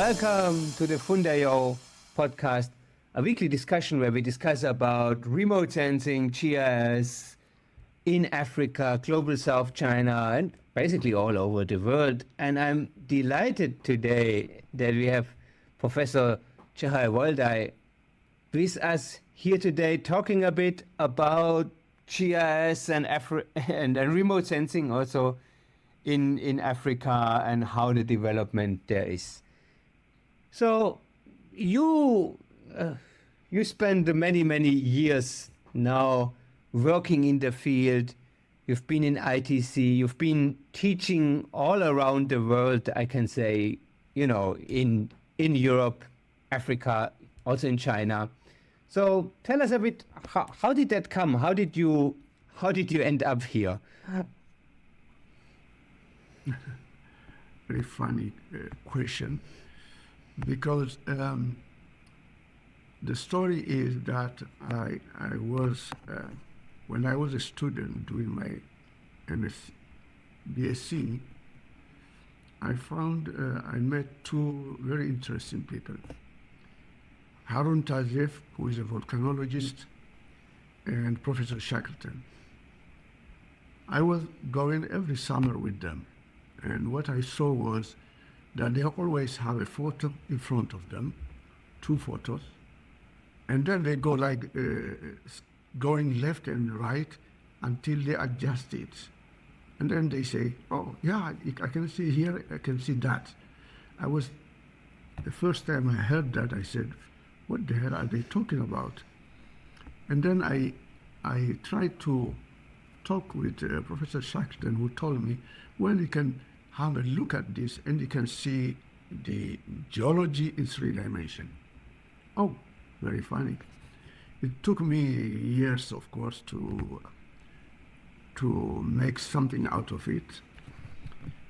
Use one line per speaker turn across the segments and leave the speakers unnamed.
Welcome to the Fundayao podcast, a weekly discussion where we discuss about remote sensing, GIS in Africa, Global South China, and basically all over the world. And I'm delighted today that we have Professor Tsehaie Woldai with us here today talking a bit about GIS and remote sensing also in Africa and how the development there is. So you spent many years now working in the field. You've been in ITC, you've been teaching all around the world, I can say, in Europe, Africa, also in China. So tell us a bit, how did that come? How did you end up here?
Very funny question, because the story is that I was, when I was a student doing my BSc, I met two very interesting people. Harun Tazef, who is a volcanologist, and Professor Shackleton. I was going every summer with them, and what I saw was that they always have a photo in front of them, two photos, and then they go like going left and right until they adjust it. And then they say, oh yeah, I can see here, I can see that. The first time I heard that, I said, what the hell are they talking about? And then I tried to talk with Professor Shackleton, who told me, well, you can have a look at this and you can see the geology in 3 dimensions. Oh, very funny. It took me years, of course, to make something out of it,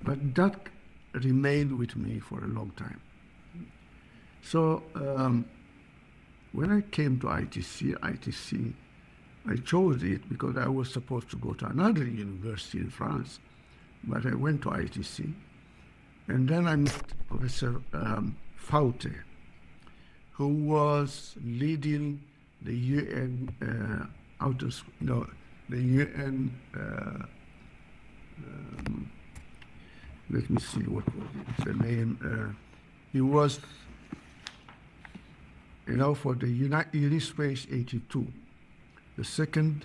but that remained with me for a long time. So when I came to ITC, I chose it because I was supposed to go to another university in France, but I went to ITC, and then I met Professor Faute, who was leading the UN let me see, what was the name? He was, for the Unispace 82, the second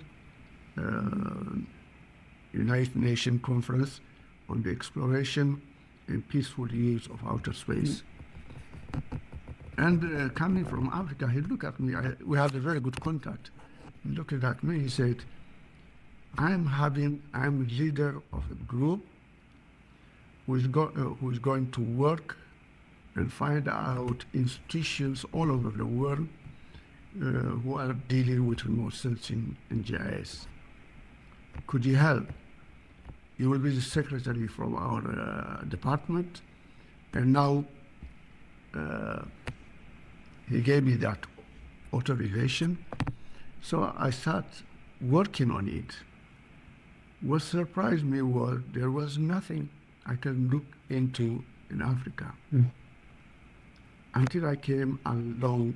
United Nations Conference on the exploration and peaceful use of outer space. And coming from Africa, he looked at me. We had a very good contact. He looked at me. He said, "I'm leader of a group who is going to work and find out institutions all over the world who are dealing with remote sensing and GIS. Could you help? You will be the secretary from our department." And now he gave me that authorization. So I started working on it. What surprised me was there was nothing I can look into in Africa until I came along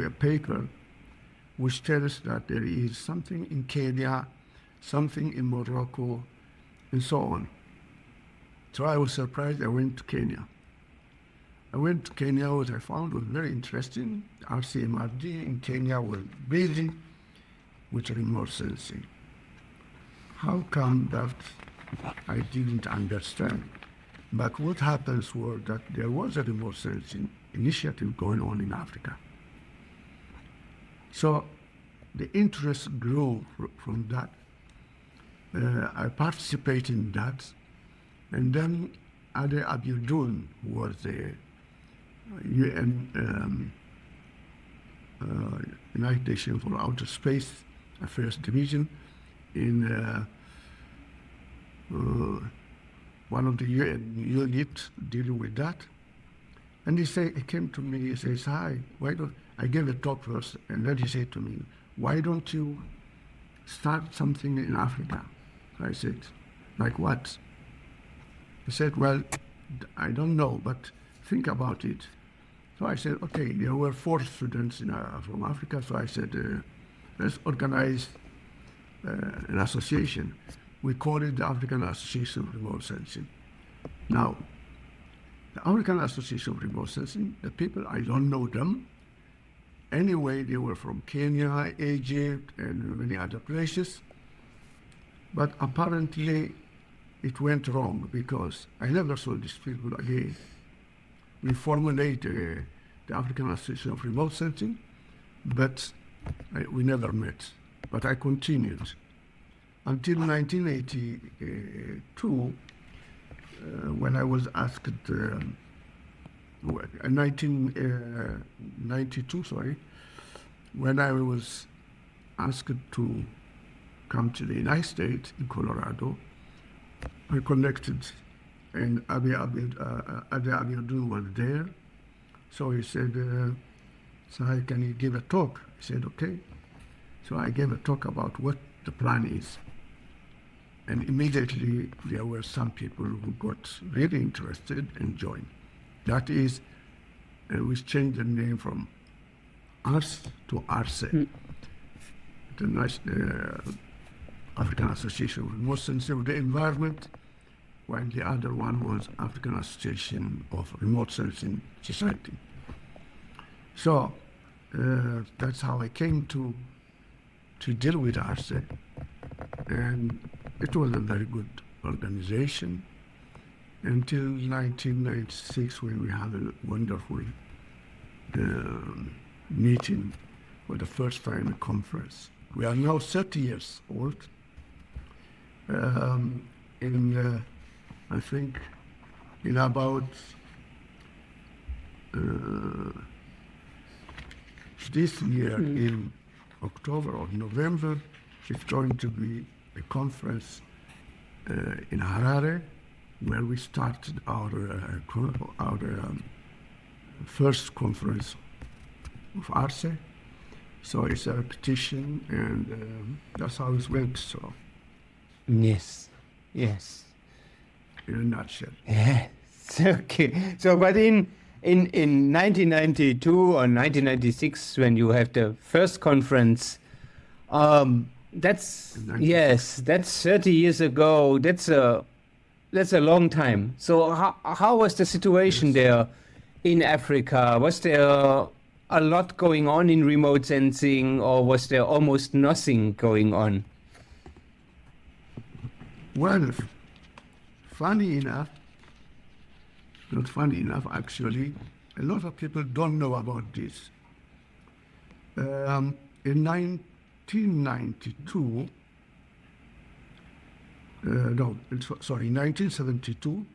a paper which tells that there is something in Kenya, something in Morocco, and so on. So I was surprised. I went to Kenya. What I found was very interesting. RCMRD in Kenya was busy with remote sensing. How come that I didn't understand? But what happens was that there was a remote sensing initiative going on in Africa. So the interest grew from that. I participated in that. And then Ade Abiodun was the UN United Nations for Outer Space Affairs Division in one of the UN units dealing with that. And he came to me, he says, "Hi, why don't," I gave a talk first, and then he said to me, "Why don't you start something in Africa?" I said, "Like what?" He said, well, I don't know, but think about it. So I said, okay, there were 4 students from Africa, so I said, let's organize an association. We call it the African Association of Remote Sensing. Now, the African Association of Remote Sensing, the people, I don't know them. Anyway, they were from Kenya, Egypt, and many other places. But apparently, it went wrong because I never saw these people again. We formulated the African Association of Remote Sensing, but we never met. But I continued until 1982, when I was asked, 1992, sorry, when I was asked to come to the United States in Colorado. I connected, and Adi Abiodun was there. So he said, Tsehaie, can you give a talk? I said, okay. So I gave a talk about what the plan is. And immediately there were some people who got really interested and joined. That is, we changed the name from AARSE to AARSE, the African Association of Remote Sensing of the Environment, while the other one was African Association of Remote Sensing Society. So that's how I came to deal with AARSE, and it was a very good organization until 1996, when we had a wonderful meeting for the first time, a conference. We are now 30 years old. I think in about this year, in October or November, it's going to be a conference in Harare, where we started our first conference of AARSE. So it's a repetition, and that's how it went. So,
yes.
In a nutshell.
Yes. Okay. So, but in 1992 or 1996, when you have the first conference, that's 30 years ago. That's a long time. So, how was the situation there in Africa? Was there a lot going on in remote sensing, or was there almost nothing going on?
Well, not funny enough, actually, a lot of people don't know about this. In 1972, 1972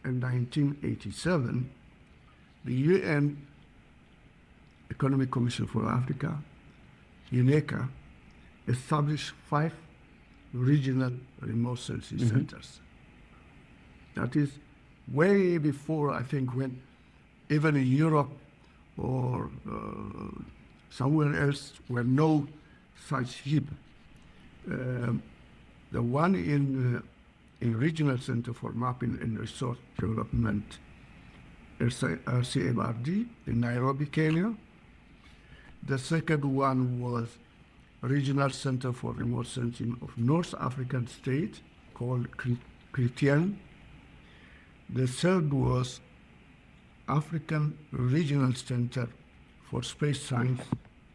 and 1987, the UN Economic Commission for Africa, UNECA, established 5 regional remote sensing centers. That is way before, I think, when even in Europe or somewhere else were no such hub. The one in Regional Center for Mapping and Resource Development, RCMRD, in Nairobi, Kenya. The second one was Regional Center for Remote Sensing of North African State, called Chrétien. The third was African Regional Center for Space Science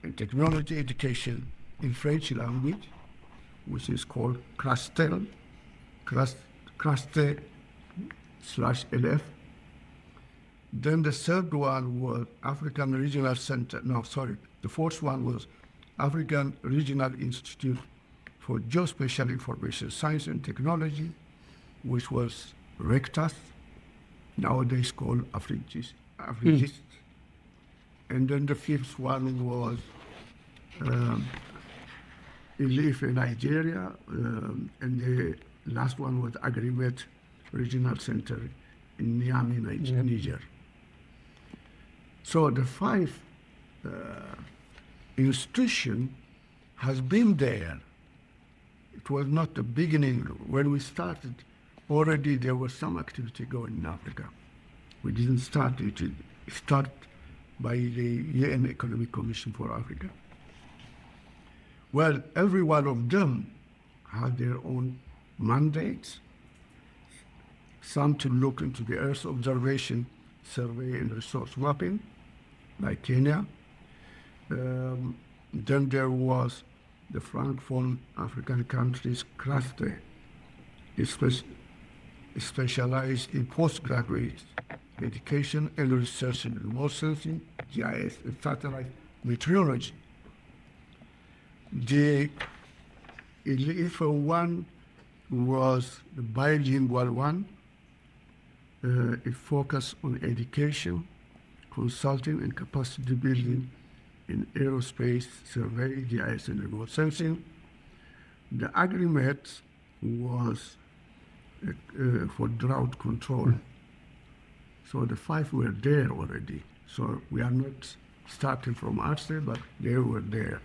and Technology Education in French language, which is called CRASTE/LF. Then the third one was African Regional Center. The fourth one was African Regional Institute for Geospatial Information Science and Technology, which was RECTAS, nowadays called Afrigis. And then the fifth one was Ife, Nigeria, and the last one was Agrimet Regional Center in Niamey, Niger. So the 5 institution has been there. It was not the beginning. When we started already there was some activity going in Africa. We didn't start it. It started by the UN Economic Commission for Africa. Well, every one of them had their own mandates. Some to look into the Earth observation, survey, and resource mapping, like Kenya. Then there was the Francophone African countries cluster, specialized in postgraduate education and research in remote sensing, GIS, and satellite meteorology. The IFA one was the bilingual one. It focused on education, consulting, and capacity building in aerospace, survey, GIS, and remote sensing. The agreement was for drought control. So the 5 were there already. So we are not starting from AARSE, but they were there.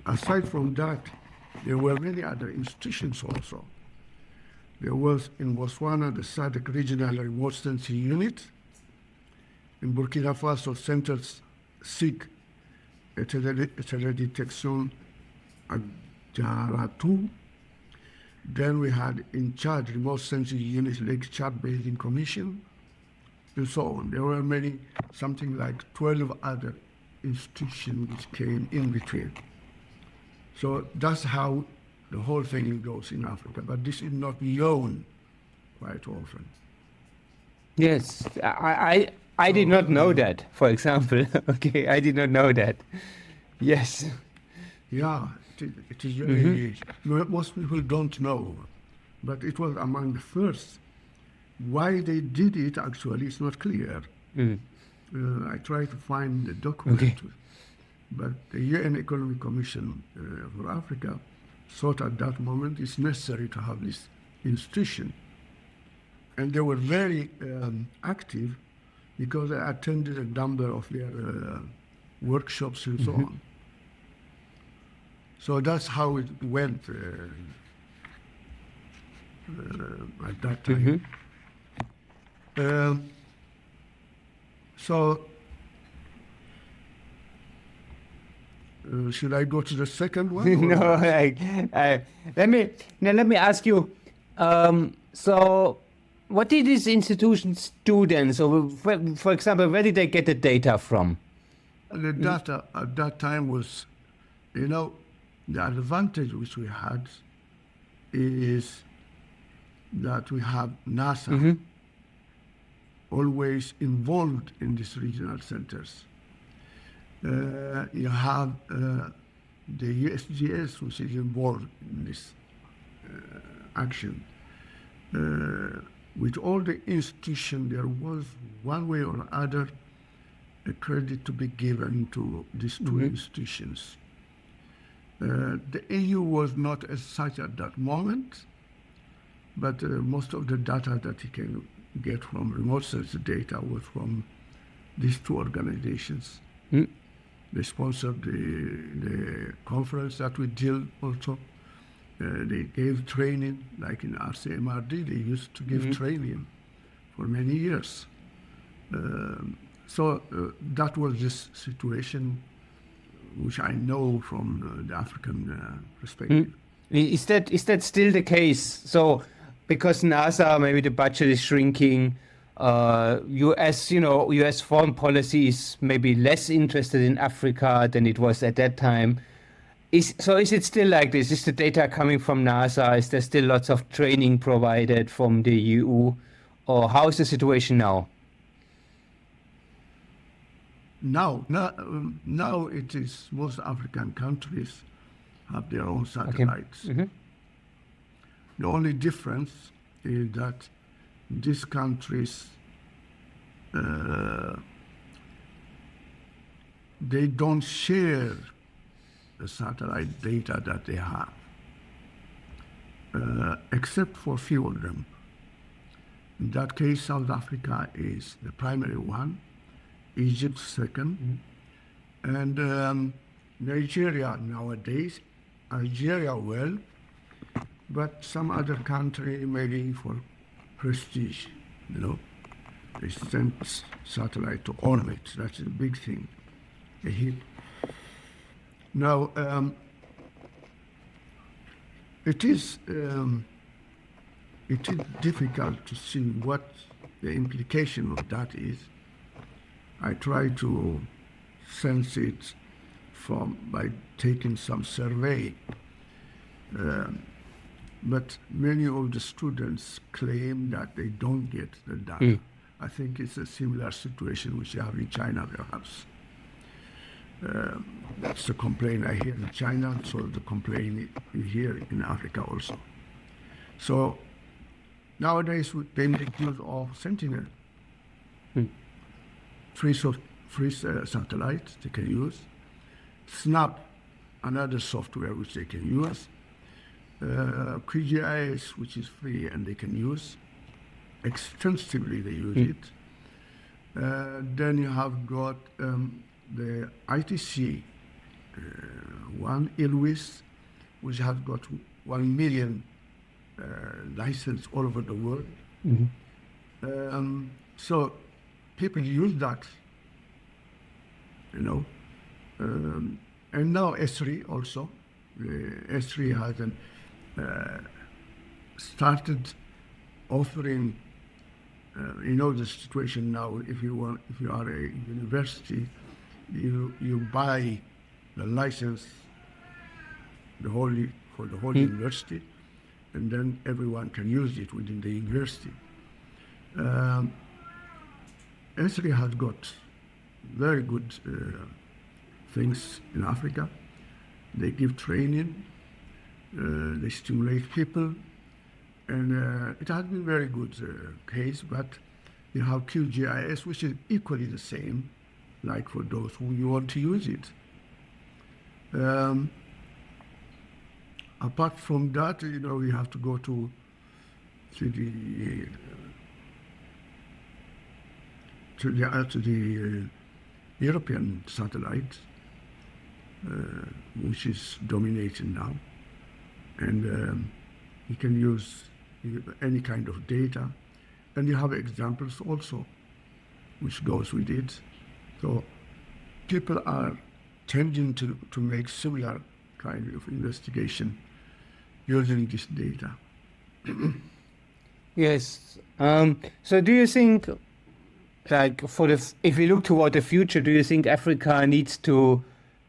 Aside from that, there were many other institutions also. There was in Botswana the SADC Regional Remote Sensing Unit. In Burkina Faso, Centers SIG, Detection Ajaratu. Then we had in Chad Remote Sensing Unit, Lake Chad Basin Commission, and so on. There were many, something like 12 other institutions which came in between. So that's how the whole thing goes in Africa, but this is not known quite often.
Yes, I did not know that, for example. Okay, I did not know that. Yes.
Yeah, it is very, most people don't know, but it was among the first. Why they did it actually is not clear. I tried to find the document, but the UN Economic Commission for Africa thought at that moment it's necessary to have this institution. And they were very active because I attended a number of their workshops and so on. So that's how it went at that time. Should I go to the second one?
No, let me ask you. So, what did these institutions do then? So, for example, where did they get the data from?
The data at that time was, the advantage which we had is that we have NASA always involved in these regional centers. You have the USGS, which is involved in this action. With all the institutions, there was one way or other a credit to be given to these two institutions. The EU was not as such at that moment, but most of the data that you can get from remote sensor data was from these two organizations. They sponsored the conference that we did also. They gave training, like in RCMRD, they used to give training for many years. So that was this situation which I know from the African perspective.
Is that still the case? So, because NASA, maybe the budget is shrinking, US foreign policy is maybe less interested in Africa than it was at that time. Is it still like this? Is the data coming from NASA? Is there still lots of training provided from the EU? Or how is the situation now?
Now it is most African countries have their own satellites. The only difference is that these countries, they don't share the satellite data that they have, except for a few of them. In that case, South Africa is the primary one, Egypt second, and Nigeria nowadays. Algeria, well, but some other country maybe for prestige, you know. They send satellite to orbit. That's a big thing. A hit. Now, it is difficult to see what the implication of that is. I try to sense it by taking some survey. But many of the students claim that they don't get the data. I think it's a similar situation which you have in China, perhaps. That's the complaint I hear in China, so the complaint you hear in Africa also. So nowadays they make use of Sentinel. Free satellites they can use. SNAP, another software which they can use. QGIS, which is free and they can use. Extensively they use it. Then you have got the ITC, one ILWIS, which has got 1 million license all over the world. So people use that, you know. And now S3 also. S3 has started offering, you know, the situation now, if you are a university, you buy the license for the whole university, and then everyone can use it within the university. S3 has got very good things in Africa. They give training, they stimulate people, and it has been very good case, but you have QGIS, which is equally the same, like for those who you want to use it. Apart from that, you know, we have to go to the European satellite, which is dominating now, and you can use any kind of data, and you have examples also which goes with it. So people are tending to make similar kind of investigation using this data.
Yes. So do you think, like, if we look toward the future, do you think Africa needs to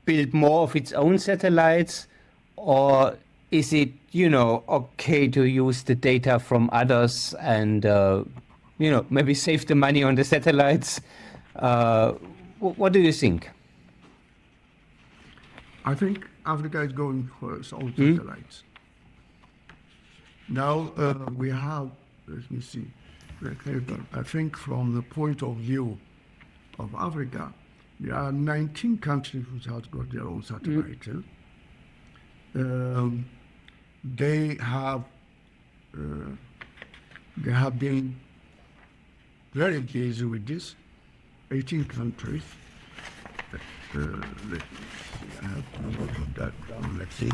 build more of its own satellites, or is it, you know, okay to use the data from others and, you know, maybe save the money on the satellites? What do you think?
I think Africa is going for its own satellites. Now we have, let me see, I think from the point of view of Africa, there are 19 countries which have got their own satellite. They have been very engaged with this. 18 countries. I have to note that down. Let's see.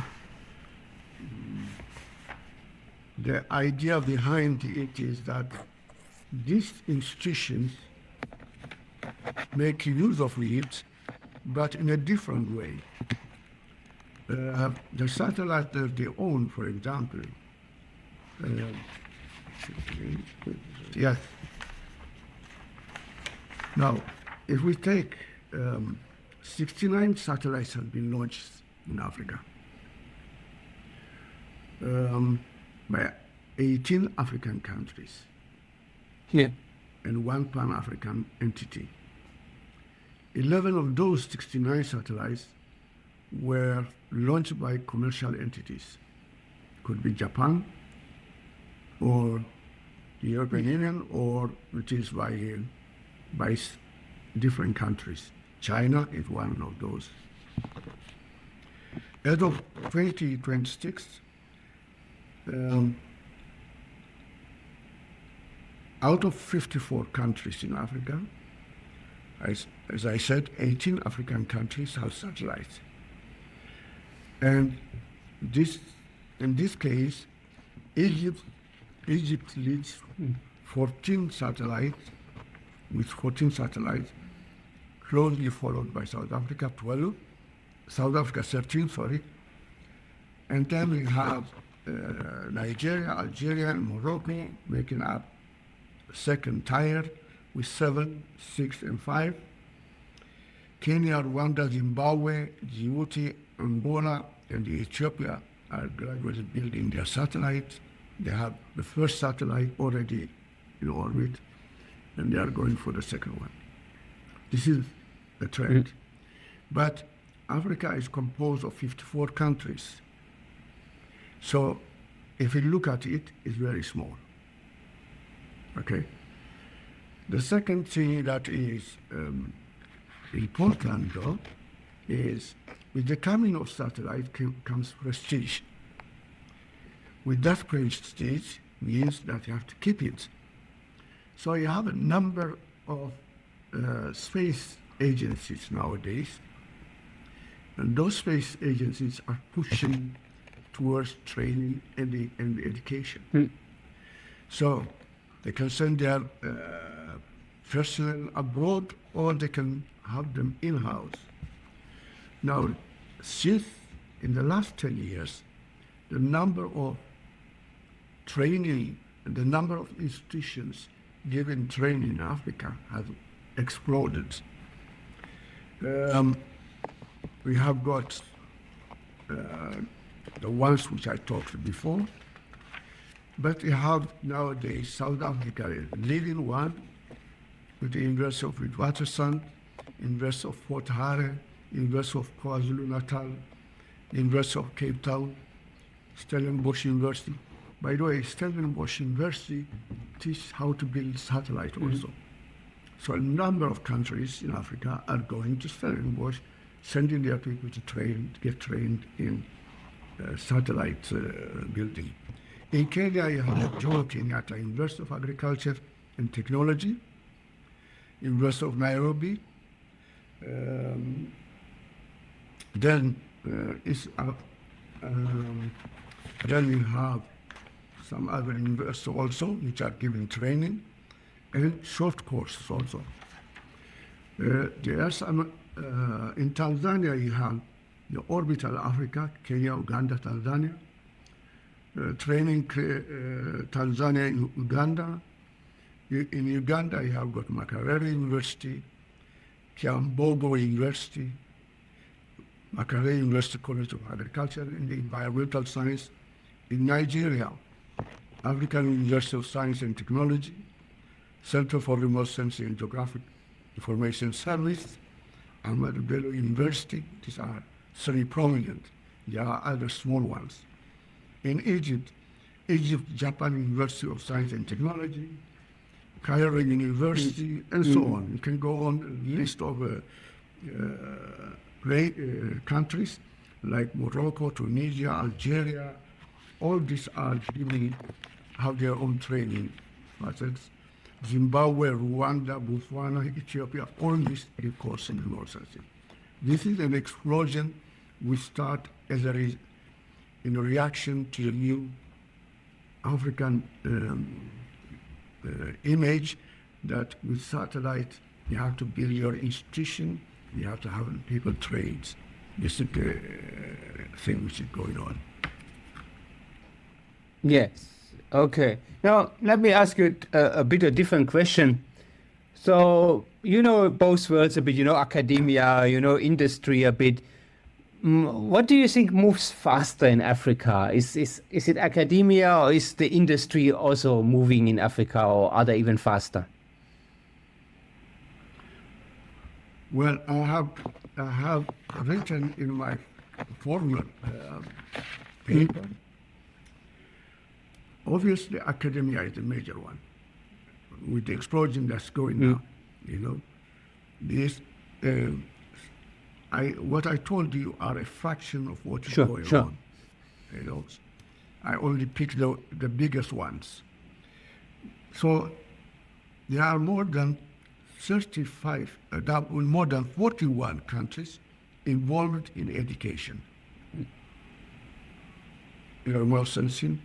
The idea behind it is that these institutions make use of it, but in a different way. The satellite that they own, for example, yes. Now, if we take 69 satellites have been launched in Africa by 18 African countries.
Yeah.
And one Pan-African entity. 11 of those 69 satellites were launched by commercial entities. Could be Japan, or the European Union, or it is by different countries. China is one of those. As of 2026, out of 54 countries in Africa, as I said, 18 African countries have satellites. And in this case, Egypt, Egypt leads 14 satellites, with 14 satellites, closely followed by South Africa, 12, South Africa 13, sorry. And then we have Nigeria, Algeria, and Morocco making up second tier with 7, 6, and 5. Kenya, Rwanda, Zimbabwe, Djibouti, Angola, and Ethiopia are gradually building their satellites. They have the first satellite already in orbit, and they are going for the second one. This is the trend. But Africa is composed of 54 countries. So if you look at it, it's very small. Okay? The second thing that is important, though, is with the coming of satellite comes prestige. With that prestige means that you have to keep it. So you have a number of space agencies nowadays, and those space agencies are pushing towards training and education. So they can send their personnel abroad, or they can have them in-house. Now, since in the last 10 years, the number of training and the number of institutions giving training in Africa has exploded. We have got the ones which I talked before, but we have nowadays South Africa is leading one with the University of Witwatersrand, University of Port Hare, University of KwaZulu-Natal, University of Cape Town, Stellenbosch University. By the way, Stellenbosch University teaches how to build satellite also. So a number of countries in Africa are going to Stellenbosch, sending their people to get trained in satellite building. In Kenya, you have Jomo Kenyatta, University of Agriculture and Technology, University of Nairobi. Then we have some other universities also which are giving training and short courses also. There are some in Tanzania. You have the Orbital Africa, Kenya, Uganda, Tanzania. Training Tanzania and Uganda. In Uganda, you have got Makerere University, Kyambogo University, Makerere University College of Agriculture and Environmental Science. In Nigeria, African University of Science and Technology, Center for Remote Sensing and Geographic Information Service, Ahmadu Bello University. These are three prominent. There are other small ones. In Egypt, Japan University of Science and Technology, Cairo University, and so on. You can go on a list of countries like Morocco, Tunisia, Algeria. All these are have their own training methods. Zimbabwe, Rwanda, Botswana, Ethiopia, all these courses in remote sensing. This is an explosion we start as in reaction to the new African image that with satellite you have to build your institution, you have to have people trained. This is the thing which is going on.
Yes. Okay. Now, let me ask you a bit of different question. So, you know both worlds a bit, you know, academia, you know, industry a bit. What do you think moves faster in Africa? Is it academia, or is the industry also moving in Africa, or are they even faster?
Well, I have written in my former paper. Obviously, academia is the major one, with the explosion that's going now. You know, this what I told you are a fraction of what is going on. You know, I only picked the biggest ones. So there are more than 35, more than 41 countries involved in education, remote sensing,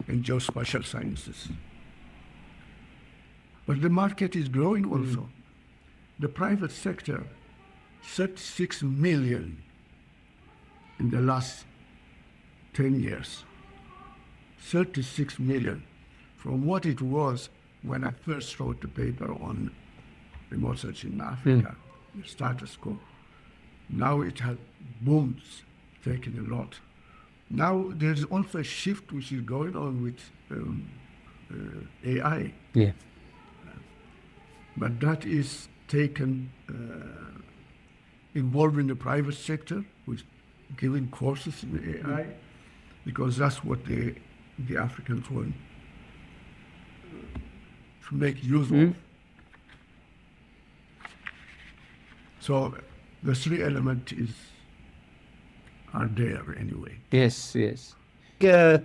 and geospatial sciences. But the market is growing also. The private sector, 36 million in the last 10 years. 36 million from what it was when I first wrote the paper on remote search in Africa, the status quo. Now it has boomed, taken a lot. Now there's also a shift which is going on with AI.
Yeah.
But that is taken, involving the private sector, with giving courses in AI, because that's what the Africans want to make use of. So the three elements are there anyway.
Yes, yes. The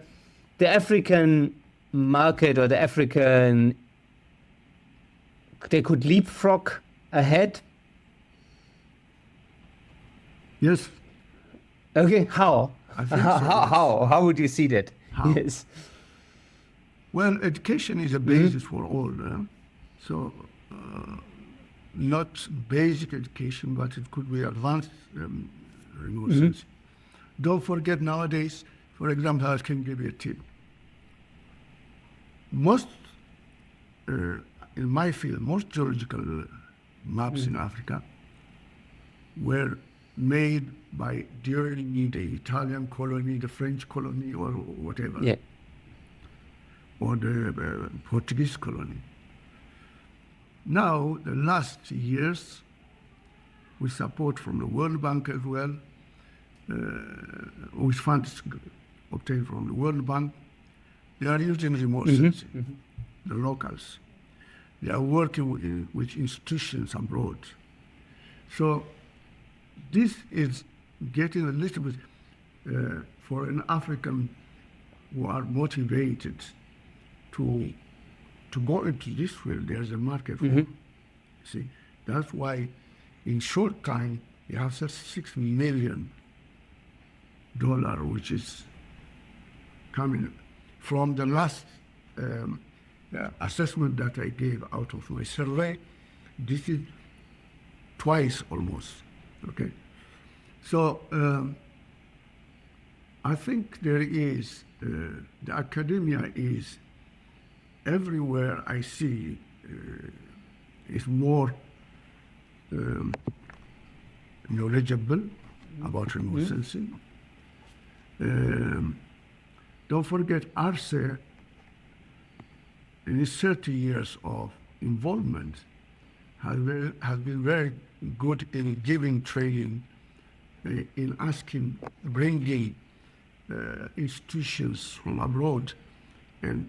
African market or the African, they could leapfrog ahead.
Yes.
Okay, how?
I think so, yes.
How would you see that?
How?
Yes.
Well, education is a basis for all. So not basic education, but it could be advanced remote sensing. Don't forget nowadays, for example, I can give you a tip. Most, in my field, most geological maps in Africa were made during the Italian colony, the French colony, or whatever.
Yeah.
Or the Portuguese colony. Now, the last years, with support from the World Bank as well, with funds obtained from the World Bank, they are using remote sensing, the locals. They are working with institutions abroad. So this is getting a little bit, for an African who are motivated to go into this field, there's a market for it. See, that's why in short time, you have $6 million, which is coming from the last assessment that I gave out of my survey. This is twice almost, okay? So I think there is, the academia is, everywhere I see is more knowledgeable about remote sensing. Don't forget, AARSE, in its 30 years of involvement, has been very good in giving training, in bringing institutions from abroad and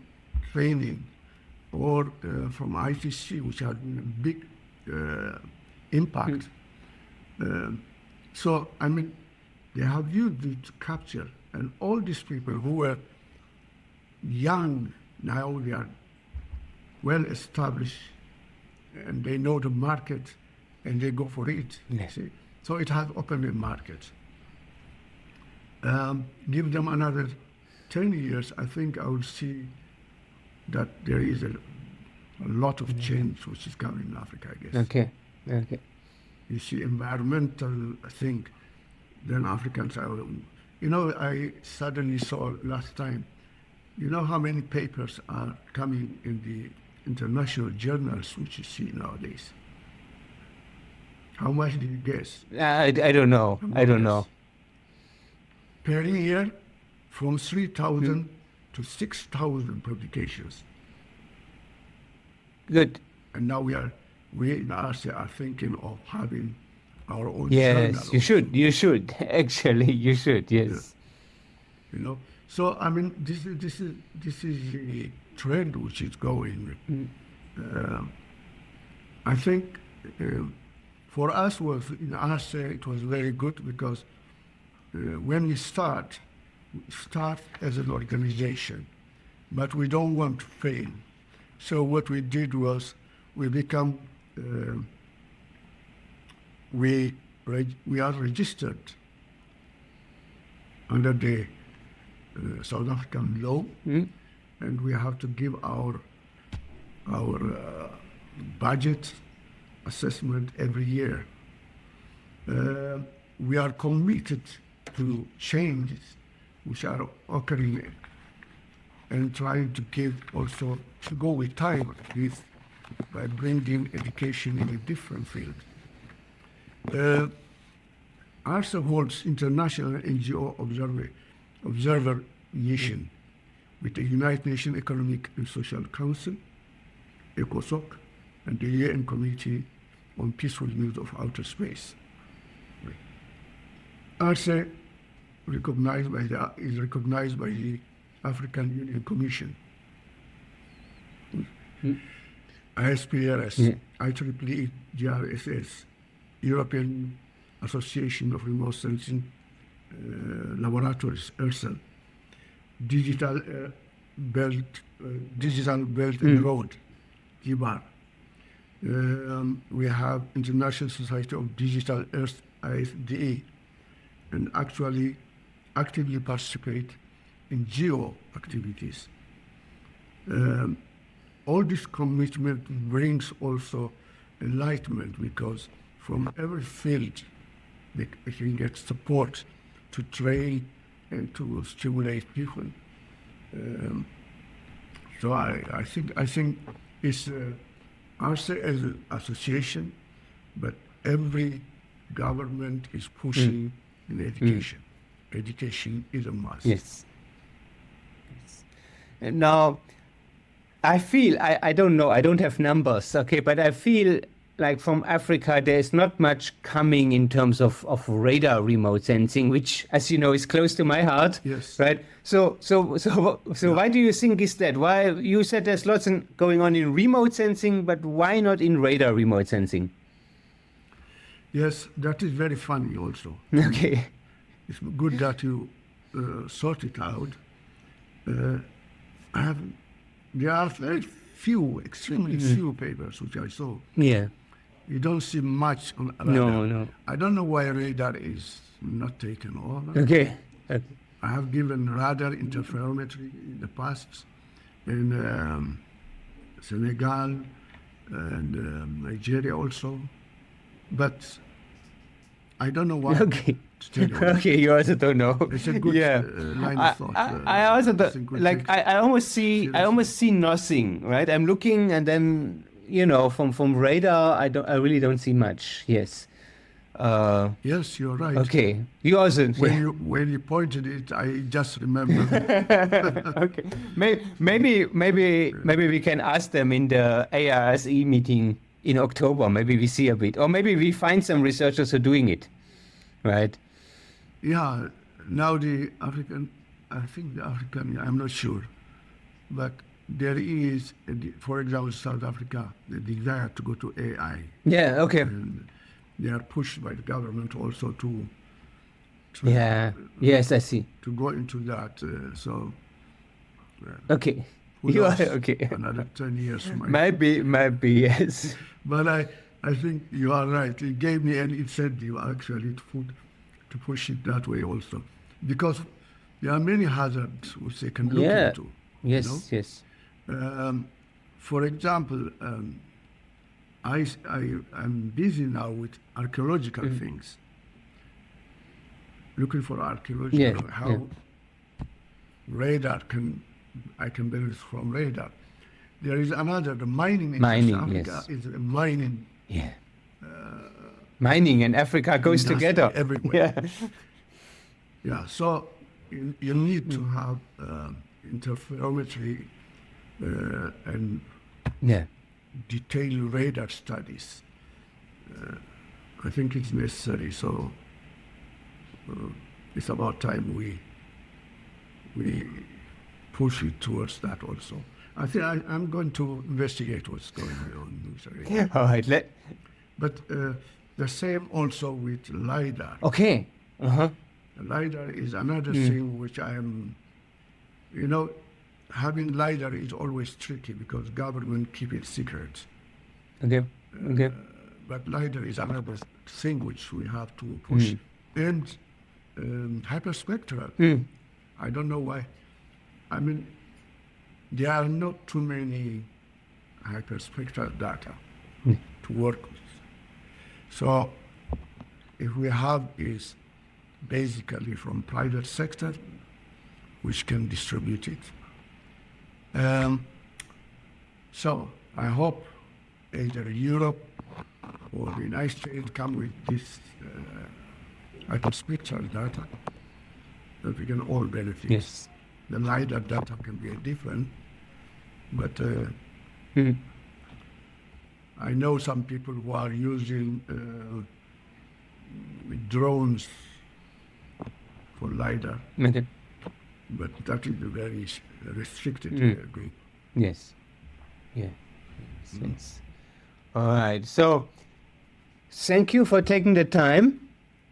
training, or from ITC, which has been a big impact. So, I mean, they have used it to capture, and all these people who were young, now they are well established, and they know the market, and they go for it.
Yes.
See? So it has opened a market. Give them another 10 years, I think I will see that there is a lot of change which is coming in Africa, I guess.
Okay.
You see, environmental thing, then Africans are, I suddenly saw last time, you know how many papers are coming in the international journals which you see nowadays? How much do you guess?
I don't know. I don't know.
Per year, from 3,000 to 6,000 publications.
Good.
And now we in AARSE are thinking of having our own
Yes,
journal.
you should. Actually, you should, yes.
Yeah. So I mean, this is the trend which is going. I think for us in AARSE it was very good because when we start as an organization, but we don't want to fail. So what we did was we are registered under the South African law and we have to give our budget assessment every year. We are committed to changes which are occurring and trying to give also to go with time with by bringing education in a different field. AARSE holds international NGO observer mission with the United Nations Economic and Social Council, ECOSOC, and the UN Committee on Peaceful Use of Outer Space. AARSE is recognized by the African Union Commission, ISPRS, IEEE, GRSS, European Association of Remote Sensing Laboratories, ERSL, Digital Belt and Road, GBAR. We have International Society of Digital Earth, ISDE, and actually actively participate in geo activities. All this commitment brings also enlightenment, because from every field they can get support to train and to stimulate people. So I think it's AARSE as an association, but every government is pushing in education. Education is a must.
Yes. Now, I feel, I don't know, I don't have numbers, okay, but I feel like from Africa there's not much coming in terms of radar remote sensing, which, as you know, is close to my heart.
Yes.
Right? So why do you think is that? Why, you said there's lots going on in remote sensing, but why not in radar remote sensing?
Yes, that is very funny also.
Okay.
It's good that you sort it out. There are very few, extremely few papers which I saw.
Yeah.
You don't see much on radar.
No.
I don't know why radar is not taken over.
Okay.
I have given radar interferometry in the past in Senegal and Nigeria also, but I don't know why.
Okay.
To tell you.
Okay, you also don't know.
It's a good line of thought.
I also don't, like, I almost see nothing, right? I'm looking, and then, you know, from radar, I really don't see much. Yes.
Yes, you're right.
Okay. You also.
When you pointed it, I just remember.
Okay. Maybe we can ask them in the AARSE meeting in October. Maybe we see a bit, or maybe we find some researchers who are doing it, right?
Yeah. Now the African, I'm not sure, but there is, for example, South Africa, the desire to go to AI.
Yeah. Okay.
And they are pushed by the government also to
yeah. Yes, I see.
To go into that.
Okay.
You
are okay.
Another 10 years.
Maybe, yes.
But I think you are right. It gave me an incentive actually to push it that way also, because there are many hazards which they can look into.
Yes.
You know?
Yes.
For example, I'm busy now with archaeological things, looking for archaeological how radar I can benefit from radar. There is another, the mining in Africa is a mining.
Yeah. Mining and Africa goes together
everywhere. Yeah. So you need to have interferometry and detailed radar studies. I think it's necessary. So it's about time we push it towards that also. I think I'm going to investigate what's going on in this area.
All right.
But the same also with LiDAR.
Okay.
LiDAR is another thing which I am, having LiDAR is always tricky because government keep it secret.
Okay.
But LiDAR is another thing which we have to push. And hyperspectral. I don't know why. I mean, there are not too many hyperspectral data to work with. So if we have is basically from private sector, which can distribute it. So I hope either Europe or the United States come with this hyperspectral data that we can all benefit.
Yes.
The LiDAR data can be different, but I know some people who are using drones for LiDAR,
Okay.
but that is a very restricted group.
Yes. Yeah. Sense. All right. So, thank you for taking the time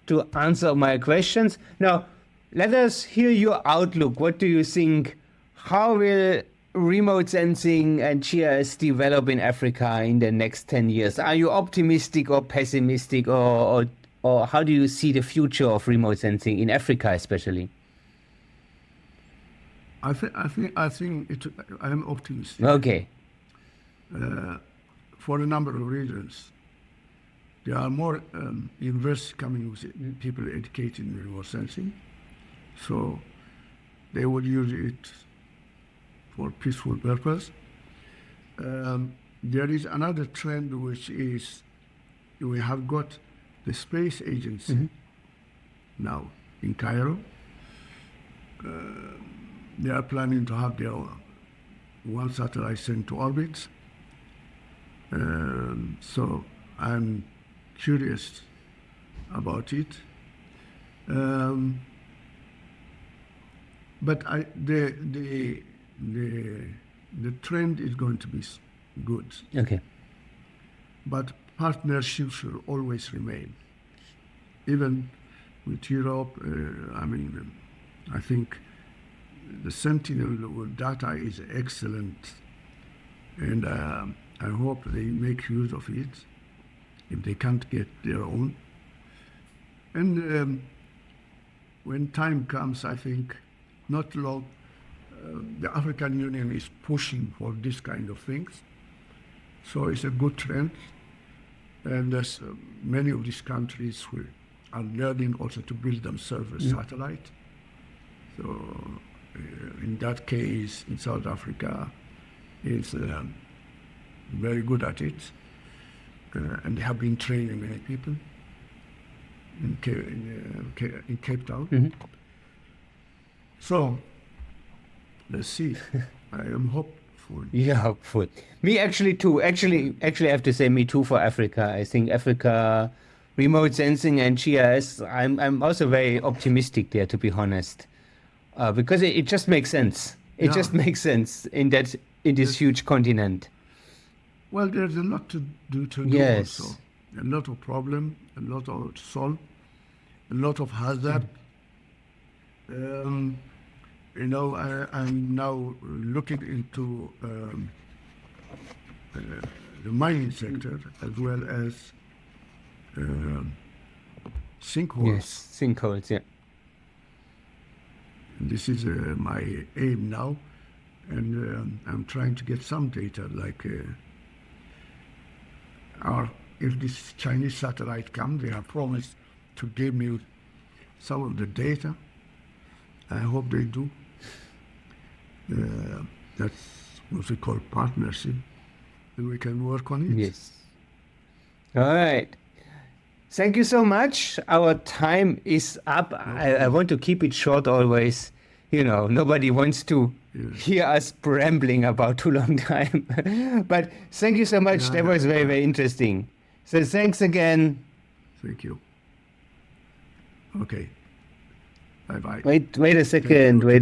to answer my questions. Now, let us hear your outlook. What do you think? How will remote sensing and GIS develop in Africa in the next 10 years? Are you optimistic or pessimistic, or how do you see the future of remote sensing in Africa, especially?
I think I am optimistic.
Okay.
For a number of reasons. There are more universities coming with people educated in remote sensing, so they will use it for peaceful purpose. There is another trend, which is we have got the space agency now in Cairo. They are planning to have their one satellite sent to orbit. So I'm curious about it. But the trend is going to be good.
Okay.
But partnership should always remain. Even with Europe, I think the Sentinel data is excellent, and I hope they make use of it if they can't get their own. And when time comes, I think not long, the African Union is pushing for this kind of things. So it's a good trend. And there's many of these countries are learning also to build themselves a satellite. So in that case, in South Africa, it's very good at it. And they have been training many people in Cape Town. So let's see. I am hopeful.
You're hopeful. Me actually too. Actually, I have to say me too for Africa. I think Africa, remote sensing and GIS. I'm also very optimistic there, to be honest, because it just makes sense. It just makes sense in this huge continent.
Well, there's a lot to do
Yes.
also. A lot of problem, a lot of solve, a lot of hazard. I'm now looking into the mining sector as well as sinkholes.
Yes, sinkholes, yeah.
This is my aim now, and I'm trying to get some data, like if this Chinese satellite comes, they have promised to give me some of the data. I hope they do. That's what we call partnership, and we can work on it.
Yes. All right. Thank you so much. Our time is up. I want to keep it short always. Nobody wants to hear us rambling about too long time. But thank you so much. That was very, very interesting. So thanks again.
Thank you. Okay. Bye-bye.
Wait a second. Wait.